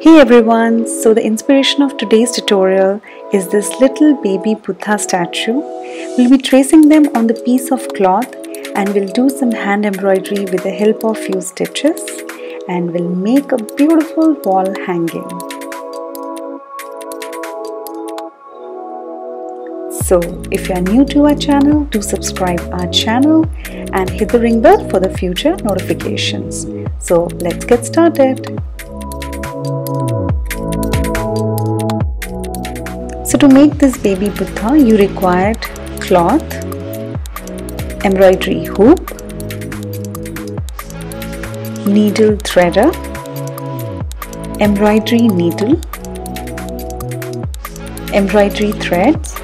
Hey everyone, so the inspiration of today's tutorial is this little baby Buddha statue. We'll be tracing them on the piece of cloth and we'll do some hand embroidery with the help of few stitches and we'll make a beautiful wall hanging. So if you are new to our channel, do subscribe our channel and hit the ring bell for the future notifications. So let's get started. So to make this baby Buddha, you required cloth, embroidery hoop, needle threader, embroidery needle, embroidery threads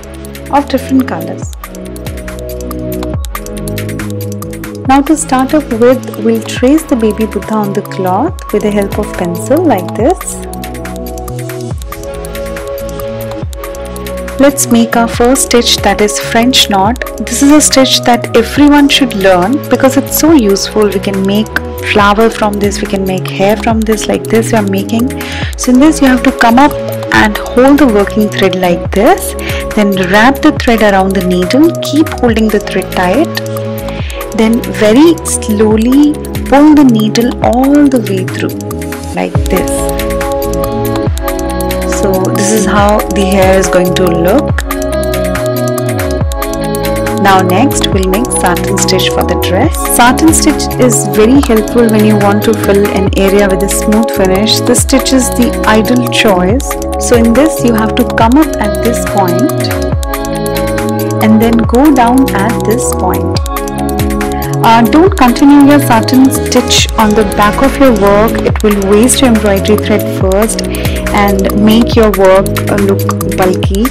of different colors. Now to start up with, we'll trace the baby Buddha on the cloth with the help of pencil like this. Let's make our first stitch, that is French knot. This is a stitch that everyone should learn because it's so useful. We can make flower from this, we can make hair from this, like this we are making. So in this you have to come up and hold the working thread like this, then wrap the thread around the needle, keep holding the thread tight, then very slowly pull the needle all the way through like this. So this is how the hair is going to look. Now next we'll make satin stitch for the dress. Satin stitch is very helpful when you want to fill an area with a smooth finish. This stitch is the ideal choice. So in this you have to come up at this point and then go down at this point. Don't continue your satin stitch on the back of your work. It will waste your embroidery thread first and make your work look bulky.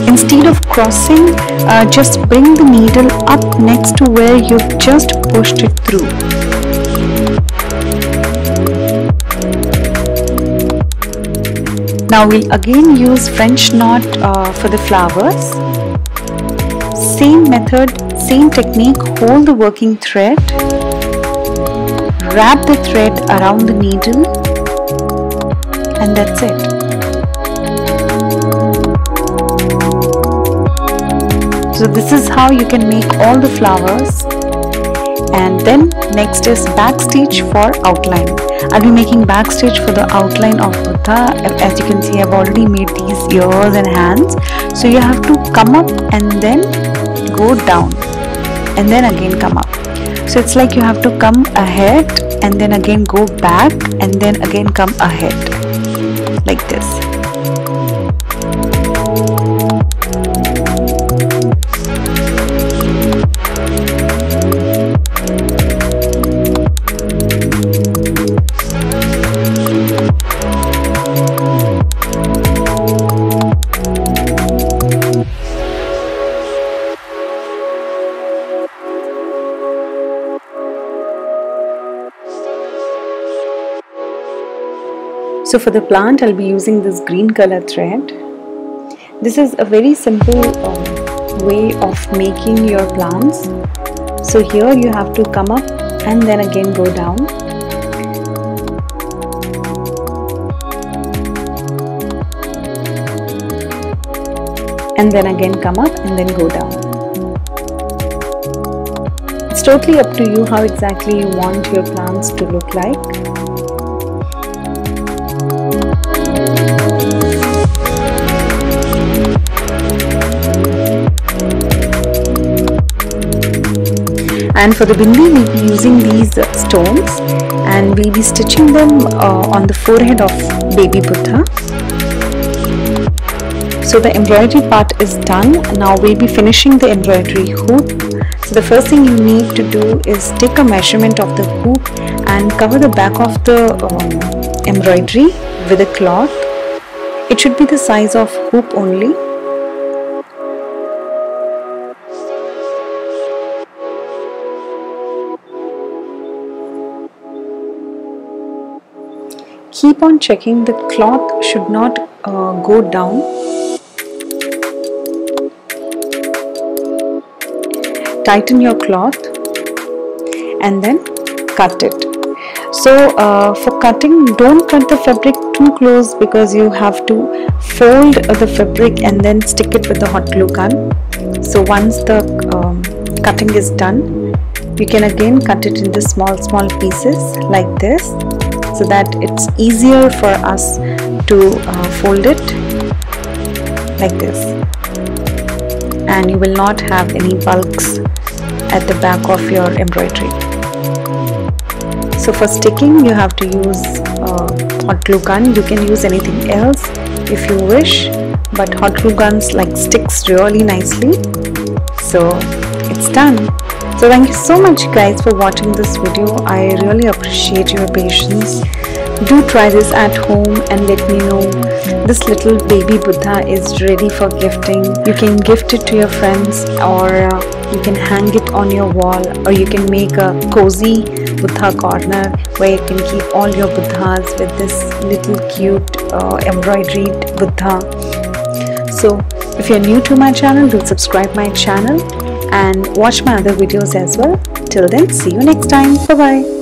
Instead of crossing, just bring the needle up next to where you've just pushed it through. Now we'll again use French knot for the flowers. Same method, same technique, hold the working thread, wrap the thread around the needle, and that's it. So this is how you can make all the flowers. And then next is back stitch for outline. I'll be making back stitch for the outline of Buddha. As you can see, I've already made these ears and hands. So you have to come up and then go down and then again come up. So it's like you have to come ahead and then again go back and then again come ahead like this. So for the plant, I'll be using this green color thread. This is a very simple way of making your plants. So here you have to come up and then again go down. And then again come up and then go down. It's totally up to you how exactly you want your plants to look like. And for the bindi, we'll be using these stones and we'll be stitching them on the forehead of baby Buddha. So the embroidery part is done. Now we'll be finishing the embroidery hoop. So the first thing you need to do is take a measurement of the hoop and cover the back of the embroidery with a cloth. It should be the size of hoop only. Keep on checking, the cloth should not go down. Tighten your cloth and then cut it. So for cutting, don't cut the fabric too close because you have to fold the fabric and then stick it with the hot glue gun. So once the cutting is done, you can again cut it into small pieces like this, so that it's easier for us to fold it like this, and you will not have any bulks at the back of your embroidery. So for sticking, you have to use hot glue gun. You can use anything else if you wish, but hot glue guns sticks really nicely. So it's done. So thank you so much guys for watching this video. I really appreciate your patience. Do try this at home and let me know. This little baby Buddha is ready for gifting. You can gift it to your friends, or you can hang it on your wall, or you can make a cozy Buddha corner where you can keep all your Buddhas with this little cute embroidered Buddha. So if you're new to my channel, do subscribe my channel and watch my other videos as well. Till then, see you next time. Bye bye.